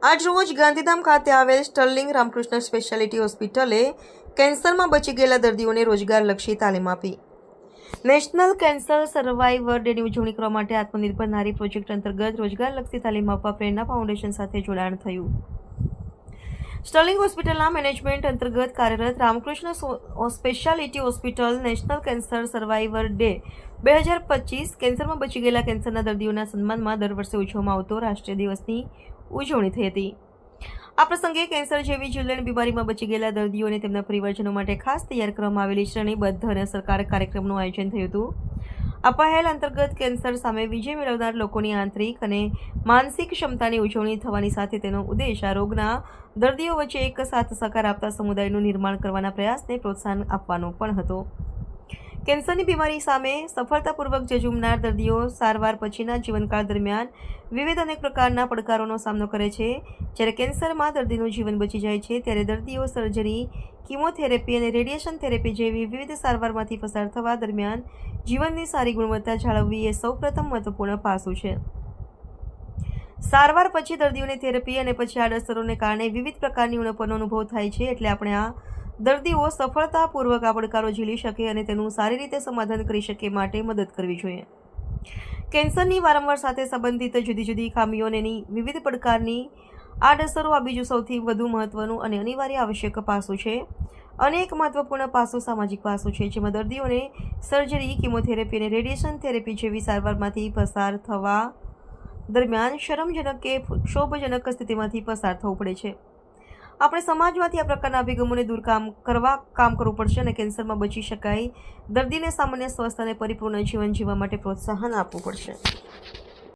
આજ રોજ ગાંધીધામ ખાતે આવેલ સ્ટર્લિંગ રામકૃષ્ણ સ્પેશિયાલિટી હોસ્પિટલે કેન્સરમાં બચી ગયેલા દર્દીઓને રોજગારલક્ષી તાલીમ આપી. નેશનલ કેન્સર સર્વાઈવર ડેની ઉજવણી કરવા માટે આત્મનિર્ભર નારી પ્રોજેક્ટ અંતર્ગત રોજગારલક્ષી તાલીમ આપવા પ્રેરણા ફાઉન્ડેશન સાથે જોડાણ થયું. સ્ટર્લિંગ હોસ્પિટલના મેનેજમેન્ટ અંતર્ગત કાર્યરત Ramakrishna speciality hospital national cancer survivor day 2025 કેન્સરમાં બચી ગયેલા કેન્સરના દર્દીઓના સન્માનમાં દર વર્ષે ઉજવવામાં આવતો રાષ્ટ્રીય દિવસની ઉજવણી થઈ હતી. આ પ્રસંગે કેન્સર જેવી જીવલેણ બીમારીમાં બચી ગયેલા દર્દીઓ અને તેમના પરિવારજનો માટે ખાસ તૈયાર કરવામાં આવેલી શ્રેણીબદ્ધ અને અસરકારક કાર્યક્રમનું આયોજન થયું હતું. આ પહેલ અંતર્ગત કેન્સર સામે વિજય મેળવનાર લોકોની આંતરિક અને માનસિક ક્ષમતાની ઉજવણી થવાની સાથે તેનો ઉદ્દેશ આ રોગના દર્દીઓ વચ્ચે એક સાથ સહકાર આપતા સમુદાયનું નિર્માણ કરવાના પ્રયાસને પ્રોત્સાહન આપવાનો પણ હતો. કેન્સરની બીમારી સામે સફળતાપૂર્વક ઝઝૂમનાર દર્દીઓ સારવાર પછીના જીવનકાળ દરમિયાન વિવિધ અનેક પ્રકારના પડકારોનો સામનો કરે છે. જ્યારે કેન્સરમાં દર્દીનું જીવન બચી જાય છે ત્યારે દર્દીઓ સર્જરી, કીમોથેરેપી અને રેડિયેશન થેરેપી જેવી વિવિધ સારવારમાંથી પસાર થવા દરમિયાન જીવનની સારી ગુણવત્તા જાળવવી એ સૌપ્રથમ મહત્વપૂર્ણ પાસું છે. સારવાર પછી દર્દીઓને થેરેપી અને પછી આડઅસરોને કારણે વિવિધ પ્રકારની ઉણપનો અનુભવ થાય છે. એટલે આપણે આ દર્દીઓ સફળતાપૂર્વક આ પડકારો ઝીલી શકે અને તેનું સારી રીતે સમાધાન કરી શકે માટે મદદ કરવી જોઈએ. કેન્સરની વારંવાર સાથે સંબંધિત જુદી જુદી ખામીઓ અને એની વિવિધ પ્રકારની આડઅસરો આ બીજું સૌથી વધુ મહત્વનું અને અનિવાર્ય આવશ્યક પાસું છે. અનેક મહત્વપૂર્ણ પાસું સામાજિક પાસું છે, જેમાં દર્દીઓને સર્જરી, કીમોથેરેપી અને રેડિયેશન થેરેપી જેવી સારવારમાંથી પસાર થવા દરમિયાન શરમજનક કે ક્ષોભજનક સ્થિતિમાંથી પસાર થવું પડે છે. આપણે સમાજમાંથી આ પ્રકારના અભિગમોને દૂર કામ કરવું પડશે અને કેન્સરમાં બચી શકાય દર્દીને સામાન્ય સ્વસ્થ અને પરિપૂર્ણ જીવન જીવવા માટે પ્રોત્સાહન આપવું પડશે.